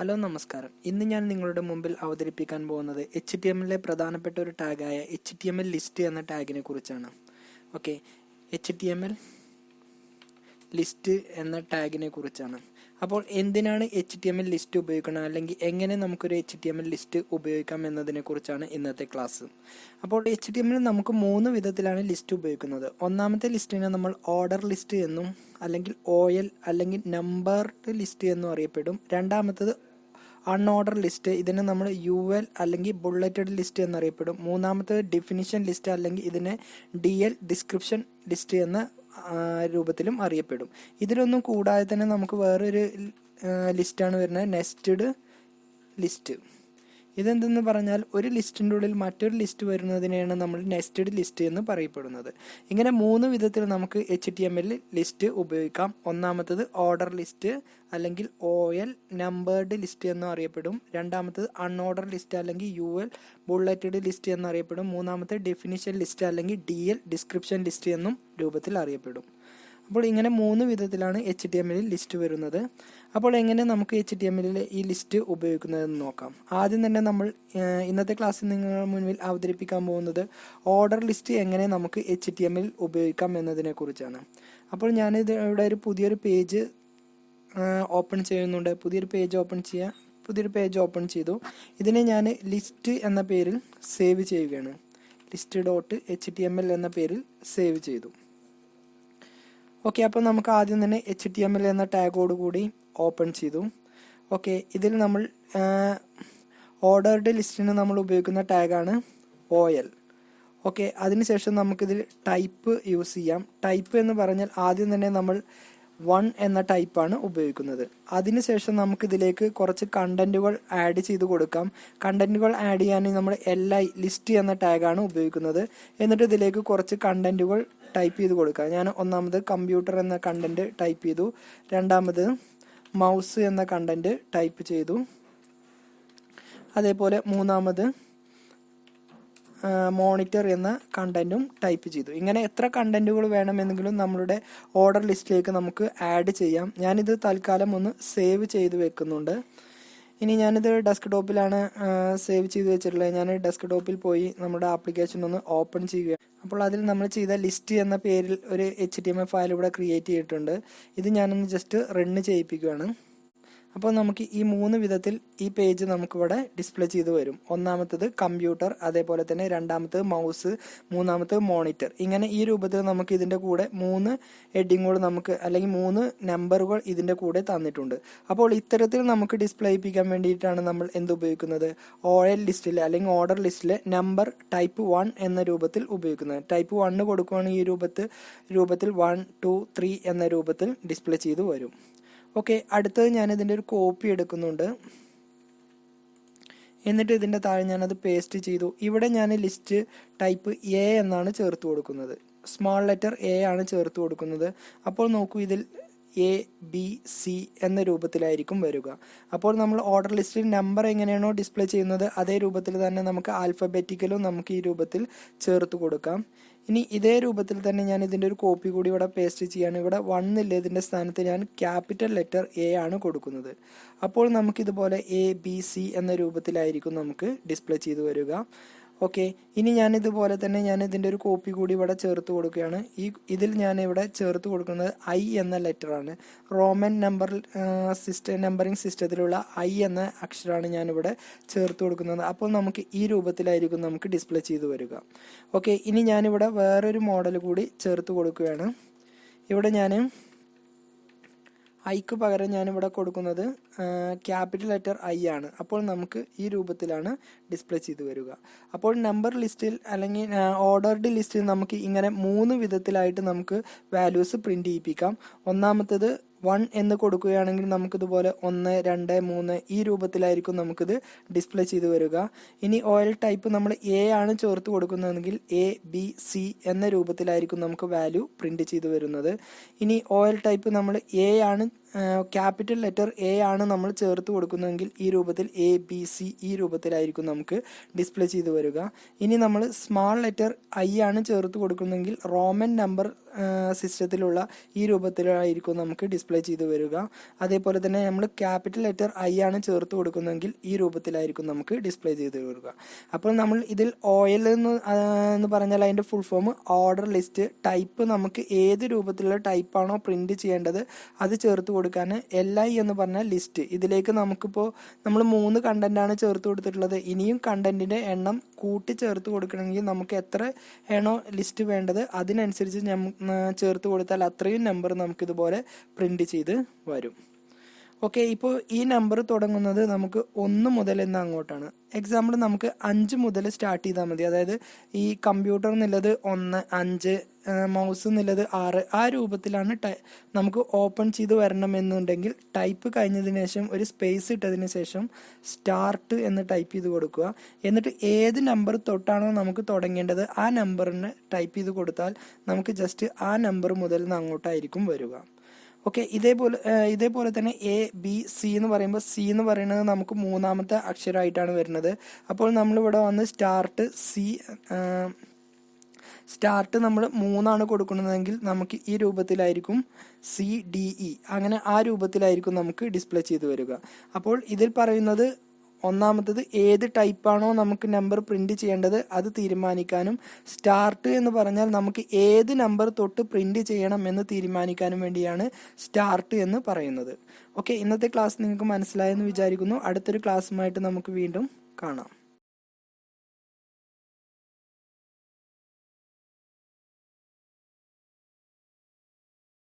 Hello നമസ്കാരം. ഇന്ന് ഞാൻ നിങ്ങളുടെ മുമ്പിൽ അവതരിപ്പിക്കാൻ പോകുന്നത് HTML പ്രധാനപ്പെട്ട ഒരു ടാഗായ HTML ലിസ്റ്റ് എന്ന ടാഗിനെ കുറിച്ചാണ്. ഓക്കെ, HTML ലിസ്റ്റ് എന്ന ടാഗിനെ കുറിച്ചാണ്. അപ്പോൾ എന്തിനാണ് HTML ലിസ്റ്റ് ഉപയോഗിക്കുന്നത്, അല്ലെങ്കിൽ എങ്ങനെ നമുക്കൊരു HTML ലിസ്റ്റ് ഉപയോഗിക്കാം എന്നതിനെ കുറിച്ചാണ് ഇന്നത്തെ ക്ലാസ്. അപ്പോൾ HTML നമുക്ക് 3 വിധത്തിലാണ് ലിസ്റ്റ് ഉപയോഗിക്കുന്നത്. ഒന്നാമത്തെ ലിസ്റ്റിനെ നമ്മൾ ഓർഡർ ലിസ്റ്റ് എന്നും അല്ലെങ്കിൽ OL അല്ലെങ്കിൽ നമ്പർഡ് ലിസ്റ്റ് എന്നും അറിയപ്പെടും. രണ്ടാമത്തത് അൺഓർഡർ ലിസ്റ്റ്, ഇതിനെ നമ്മൾ UL അല്ലെങ്കിൽ ബുള്ളറ്റഡ് ലിസ്റ്റ് എന്നറിയപ്പെടും. മൂന്നാമത്തത് ഡെഫിനിഷൻ ലിസ്റ്റ് അല്ലെങ്കിൽ ഇതിനെ DL ഡിസ്ക്രിപ്ഷൻ ലിസ്റ്റ് എന്ന രൂപത്തിലും അറിയപ്പെടും. ഇതിലൊന്നും കൂടാതെ തന്നെ നമുക്ക് വേറൊരു ലിസ്റ്റാണ് വരുന്നത്, നെസ്റ്റഡ് ലിസ്റ്റ്. ഇതെന്തെന്ന് പറഞ്ഞാൽ ഒരു ലിസ്റ്റിൻ്റെ ഉള്ളിൽ മറ്റൊരു ലിസ്റ്റ് വരുന്നതിനെയാണ് നമ്മൾ നെസ്റ്റഡ് ലിസ്റ്റ് എന്ന് പറയപ്പെടുന്നത്. ഇങ്ങനെ 3 വിധത്തിൽ നമുക്ക് HTML ലിസ്റ്റ് ഉപയോഗിക്കാം. ഒന്നാമത്തത് ഓർഡർ ലിസ്റ്റ് അല്ലെങ്കിൽ OL നമ്പേർഡ് ലിസ്റ്റ് എന്നും അറിയപ്പെടും. രണ്ടാമത്തത് അൺഓർഡർ ലിസ്റ്റ് അല്ലെങ്കിൽ UL ബുള്ളറ്റഡ് ലിസ്റ്റ് എന്നറിയപ്പെടും. മൂന്നാമത്തെ ഡെഫിനിഷൻ ലിസ്റ്റ് അല്ലെങ്കിൽ DL ഡിസ്ക്രിപ്ഷൻ ലിസ്റ്റ് എന്നും രൂപത്തിൽ അറിയപ്പെടും. അപ്പോൾ ഇങ്ങനെ 3 വിധത്തിലാണ് HTML ലിസ്റ്റ് വരുന്നത്. അപ്പോൾ എങ്ങനെ നമുക്ക് HTML ഈ ലിസ്റ്റ് ഉപയോഗിക്കുന്നതെന്ന് നോക്കാം. ആദ്യം തന്നെ നമ്മൾ ഇന്നത്തെ ക്ലാസ്സിൽ നിങ്ങളുടെ മുന്നിൽ അവതരിപ്പിക്കാൻ പോകുന്നത് ഓർഡർ ലിസ്റ്റ് എങ്ങനെ നമുക്ക് HTML ഉപയോഗിക്കാം എന്നതിനെ കുറിച്ചാണ്. അപ്പോൾ ഞാനിത് ഇവിടെ ഒരു പുതിയൊരു പേജ് ഓപ്പൺ ചെയ്യുന്നുണ്ട്. പുതിയൊരു പേജ് ഓപ്പൺ ചെയ്തു. ഇതിനെ ഞാൻ ലിസ്റ്റ് എന്ന പേരിൽ സേവ് ചെയ്യുകയാണ്. list.html എന്ന പേരിൽ സേവ് ചെയ്തു. ഓക്കെ, അപ്പോൾ നമുക്ക് ആദ്യം തന്നെ HTML എന്ന ടാഗോട് കൂടി ഓപ്പൺ ചെയ്തു. ഓക്കെ, ഇതിൽ നമ്മൾ ഓർഡർഡ് ലിസ്റ്റിന് നമ്മൾ ഉപയോഗിക്കുന്ന ടാഗാണ് OL. ഓക്കെ, അതിനുശേഷം നമുക്കിതിൽ ടൈപ്പ് യൂസ് ചെയ്യാം. ടൈപ്പ് എന്ന് പറഞ്ഞാൽ ആദ്യം തന്നെ നമ്മൾ 1 എന്ന ടൈപ്പാണ് ഉപയോഗിക്കുന്നത്. അതിനുശേഷം നമുക്കിതിലേക്ക് കുറച്ച് കണ്ടന്റുകൾ ആഡ് ചെയ്ത് കൊടുക്കാം. കണ്ടന്റുകൾ ആഡ് ചെയ്യാൻ നമ്മൾ LI ലിസ്റ്റ് എന്ന ടാഗാണ് ഉപയോഗിക്കുന്നത്. എന്നിട്ട് ഇതിലേക്ക് കുറച്ച് കണ്ടന്റുകൾ ടൈപ്പ് ചെയ്ത് കൊടുക്കാം. ഞാൻ ഒന്നാമത് കമ്പ്യൂട്ടർ എന്ന കണ്ടന്റ് ടൈപ്പ് ചെയ്തു. രണ്ടാമത് മൗസ് എന്ന കണ്ടന്റ് ടൈപ്പ് ചെയ്തു. അതേപോലെ മൂന്നാമത് മോണിറ്റർ എന്ന കണ്ടന്റും ടൈപ്പ് ചെയ്തു. ഇങ്ങനെ എത്ര കണ്ടന്റുകൾ വേണമെന്നെങ്കിലും നമ്മളുടെ ഓർഡർ ലിസ്റ്റിലേക്ക് നമുക്ക് ആഡ് ചെയ്യാം. ഞാനിത് തൽക്കാലം ഒന്ന് സേവ് ചെയ്ത് വെക്കുന്നുണ്ട്. ഇനി ഞാനിത് ഡെസ്ക്ടോപ്പിലാണ് സേവ് ചെയ്ത് വെച്ചിട്ടുള്ളത്. ഞാൻ ഡെസ്ക്ടോപ്പിൽ പോയി നമ്മുടെ ആപ്ലിക്കേഷൻ ഒന്ന് ഓപ്പൺ ചെയ്യുക. അപ്പോൾ അതിൽ നമ്മൾ ചെയ്ത ലിസ്റ്റ് എന്ന പേരിൽ ഒരു HTML ഫയൽ ഇവിടെ ക്രിയേറ്റ് ചെയ്തിട്ടുണ്ട്. ഇത് ഞാനൊന്ന് ജസ്റ്റ് റൺ ചെയ്യിപ്പിക്കുകയാണ്. അപ്പോൾ നമുക്ക് ഈ 3 വിധത്തിൽ ഈ പേജ് നമുക്കിവിടെ ഡിസ്പ്ലേ ചെയ്ത് വരും. ഒന്നാമത്തത് കമ്പ്യൂട്ടർ, അതേപോലെ തന്നെ രണ്ടാമത്തത് മൗസ്, മൂന്നാമത്തത് മോണിറ്റർ. ഇങ്ങനെ ഈ രൂപത്തിൽ നമുക്ക് ഇതിൻ്റെ കൂടെ 3 ഹെഡിങ്ങുകൾ നമുക്ക് അല്ലെങ്കിൽ 3 നമ്പറുകൾ ഇതിൻ്റെ കൂടെ തന്നിട്ടുണ്ട്. അപ്പോൾ ഇത്തരത്തിൽ നമുക്ക് ഡിസ്പ്ലേ ചെയ്യിപ്പിക്കാൻ വേണ്ടിയിട്ടാണ് നമ്മൾ എന്ത് ഉപയോഗിക്കുന്നത്, OL ലിസ്റ്റിൽ അല്ലെങ്കിൽ ഓർഡർ ലിസ്റ്റിൽ നമ്പർ ടൈപ്പ് 1 എന്ന രൂപത്തിൽ ഉപയോഗിക്കുന്നത്. ടൈപ്പ് 1 കൊടുക്കുകയാണെങ്കിൽ ഈ രൂപത്തിൽ 1, 2, 3 എന്ന രൂപത്തിൽ ഡിസ്പ്ലേ ചെയ്ത് വരും. ഓക്കെ, അടുത്തത് ഞാൻ ഇതിൻ്റെ ഒരു കോപ്പി എടുക്കുന്നുണ്ട്. എന്നിട്ട് ഇതിൻ്റെ താഴെ ഞാനത് പേസ്റ്റ് ചെയ്തു. ഇവിടെ ഞാൻ ലിസ്റ്റ് ടൈപ്പ് A എന്നാണ് ചേർത്ത് കൊടുക്കുന്നത്. സ്മോൾ ലെറ്റർ A ആണ് ചേർത്ത് കൊടുക്കുന്നത്. അപ്പോൾ നോക്കൂ, ഇതിൽ ABC എന്ന രൂപത്തിലായിരിക്കും വരിക. അപ്പോൾ നമ്മൾ ഓർഡർ ലിസ്റ്റിൽ നമ്പർ എങ്ങനെയാണോ ഡിസ്പ്ലേ ചെയ്യുന്നത് അതേ രൂപത്തിൽ തന്നെ നമുക്ക് ആൽഫബറ്റിക്കലും നമുക്ക് ഈ രൂപത്തിൽ ചേർത്ത് കൊടുക്കാം. ഇനി ഇതേ രൂപത്തിൽ തന്നെ ഞാൻ ഇതിൻ്റെ ഒരു കോപ്പി കൂടി ഇവിടെ പേസ്റ്റ് ചെയ്യാണ്. ഇവിടെ 1 ഇല്ല, ഇതിൻ്റെ സ്ഥാനത്ത് ഞാൻ ക്യാപിറ്റൽ ലെറ്റർ A ആണ് കൊടുക്കുന്നത്. അപ്പോൾ നമുക്കിതുപോലെ ABC എന്ന രൂപത്തിലായിരിക്കും നമുക്ക് ഡിസ്പ്ലേ ചെയ്ത് വരിക. ഓക്കെ, ഇനി ഞാനിതുപോലെ തന്നെ ഞാൻ ഇതിൻ്റെ ഒരു കോപ്പി കൂടി ഇവിടെ ചേർത്ത് കൊടുക്കുകയാണ്. ഇതിൽ ഞാൻ ഇവിടെ ചേർത്ത് കൊടുക്കുന്നത് I എന്ന ലെറ്ററാണ്. റോമൻ നമ്പറിംഗ് സിസ്റ്റത്തിലുള്ള I എന്ന അക്ഷരമാണ് ഞാനിവിടെ ചേർത്ത് കൊടുക്കുന്നത്. അപ്പോൾ നമുക്ക് ഈ രൂപത്തിലായിരിക്കും നമുക്ക് ഡിസ്പ്ലേ ചെയ്ത് വരിക. ഓക്കെ, ഇനി ഞാനിവിടെ വേറൊരു മോഡൽ കൂടി ചേർത്ത് കൊടുക്കുകയാണ്. ഇവിടെ ഞാൻ ഐക്ക് പകരം ഞാനിവിടെ കൊടുക്കുന്നത് ക്യാപിറ്റൽ ലെറ്റർ I ആണ്. അപ്പോൾ നമുക്ക് ഈ രൂപത്തിലാണ് ഡിസ്പ്ലേ ചെയ്ത് വരിക. അപ്പോൾ നമ്പർ ലിസ്റ്റിൽ അല്ലെങ്കിൽ ഓർഡർഡ് ലിസ്റ്റിൽ നമുക്ക് ഇങ്ങനെ 3 വിധത്തിലായിട്ട് നമുക്ക് വാല്യൂസ് പ്രിന്റ് ചെയ്യിപ്പിക്കാം. ഒന്നാമത്തത് 1 എന്ന് കൊടുക്കുകയാണെങ്കിൽ നമുക്കിതുപോലെ 1, 2, 3 ഈ രൂപത്തിലായിരിക്കും നമുക്കിത് ഡിസ്പ്ലേ ചെയ്ത് വരിക. ഇനി OL ടൈപ്പ് നമ്മൾ A ആണ് ചേർത്ത് കൊടുക്കുന്നതെങ്കിൽ ABC എന്ന രൂപത്തിലായിരിക്കും നമുക്ക് വാല്യൂ പ്രിന്റ് ചെയ്ത് വരുന്നത്. ഇനി OL ടൈപ്പ് നമ്മൾ A ആണ് ക്യാപിറ്റൽ ലെറ്റർ എ ആണ് നമ്മൾ ചേർത്ത് കൊടുക്കുന്നതെങ്കിൽ ഈ രൂപത്തിൽ ABC ഈ രൂപത്തിലായിരിക്കും നമുക്ക് ഡിസ്പ്ലേ ചെയ്ത് വരിക. ഇനി നമ്മൾ സ്മാൾ ലെറ്റർ I ആണ് ചേർത്ത് കൊടുക്കുന്നതെങ്കിൽ റോമൻ നമ്പർ സിസ്റ്റത്തിലുള്ള ഈ രൂപത്തിലായിരിക്കും നമുക്ക് ഡിസ്പ്ലേ ചെയ്ത് വരിക. അതേപോലെ തന്നെ നമ്മൾ ക്യാപിറ്റൽ ലെറ്റർ I ആണ് ചേർത്ത് കൊടുക്കുന്നതെങ്കിൽ ഈ രൂപത്തിലായിരിക്കും നമുക്ക് ഡിസ്പ്ലേ ചെയ്ത് വരിക. അപ്പോൾ നമ്മൾ ഇതിൽ OL എന്ന് പറഞ്ഞാൽ അതിൻ്റെ full form order list. Type നമുക്ക് ഏത് രൂപത്തിലുള്ള ടൈപ്പാണോ പ്രിന്റ് ചെയ്യേണ്ടത് അത് ചേർത്ത് കൊടുക്കാൻ. LI എന്ന് പറഞ്ഞാൽ ലിസ്റ്റ്. ഇതിലേക്ക് നമുക്കിപ്പോൾ നമ്മൾ 3 കണ്ടന്റാണ് ചേർത്ത് കൊടുത്തിട്ടുള്ളത്. ഇനിയും കണ്ടന്റിന്റെ എണ്ണം കൂട്ടി ചേർത്ത് കൊടുക്കണമെങ്കിൽ നമുക്ക് എത്ര ആണോ ലിസ്റ്റ് വേണ്ടത് അതിനനുസരിച്ച് ചേർത്ത് കൊടുത്താൽ അത്രയും നമ്പർ നമുക്കിതുപോലെ പ്രിന്റ് ചെയ്ത് വരും. ഓക്കെ, ഇപ്പോൾ ഈ നമ്പർ തുടങ്ങുന്നത് നമുക്ക് 1 മുതൽ എന്ന് അങ്ങോട്ടാണ്. എക്സാമ്പിൾ നമുക്ക് 5 മുതൽ സ്റ്റാർട്ട് ചെയ്താൽ മതി. അതായത് ഈ കമ്പ്യൂട്ടർ എന്നുള്ളത് 1, 5, മൗസ് എന്നുള്ളത് 6 ആ രൂപത്തിലാണ് നമുക്ക് ഓപ്പൺ ചെയ്ത് വരണമെന്നുണ്ടെങ്കിൽ ടൈപ്പ് കഴിഞ്ഞതിന് ശേഷം ഒരു സ്പേസ് ഇട്ടതിന് ശേഷം സ്റ്റാർട്ട് എന്ന് ടൈപ്പ് ചെയ്ത് കൊടുക്കുക. എന്നിട്ട് ഏത് നമ്പർ തൊട്ടാണോ നമുക്ക് തുടങ്ങേണ്ടത് ആ നമ്പറിന് ടൈപ്പ് ചെയ്ത് കൊടുത്താൽ നമുക്ക് ജസ്റ്റ് ആ നമ്പർ മുതൽ നിന്ന് അങ്ങോട്ടായിരിക്കും വരിക. ഓക്കെ, ഇതേപോലെ തന്നെ ABC എന്ന് പറയുമ്പോൾ C എന്ന് പറയുന്നത് നമുക്ക് 3ാമത്തെ അക്ഷരമായിട്ടാണ് വരുന്നത്. അപ്പോൾ നമ്മളിവിടെ വന്ന് സ്റ്റാർട്ട് നമ്മൾ 3 കൊടുക്കുന്നതെങ്കിൽ നമുക്ക് ഈ രൂപത്തിലായിരിക്കും CDE, അങ്ങനെ ആ രൂപത്തിലായിരിക്കും നമുക്ക് ഡിസ്പ്ലേ ചെയ്ത് വരിക. അപ്പോൾ ഇതിൽ പറയുന്നത് ഒന്നാമത്തത് ഏത് ടൈപ്പാണോ നമുക്ക് നമ്പർ പ്രിന്റ് ചെയ്യേണ്ടത് അത് തീരുമാനിക്കാനും, സ്റ്റാർട്ട് എന്ന് പറഞ്ഞാൽ നമുക്ക് ഏത് നമ്പർ തൊട്ട് പ്രിന്റ് ചെയ്യണം എന്ന് തീരുമാനിക്കാനും വേണ്ടിയാണ് സ്റ്റാർട്ട് എന്ന് പറയുന്നത്. ഓക്കെ, ഇന്നത്തെ ക്ലാസ് നിങ്ങൾക്ക് മനസ്സിലായെന്ന് വിചാരിക്കുന്നു. അടുത്തൊരു ക്ലാസ്സുമായിട്ട് നമുക്ക് വീണ്ടും കാണാം.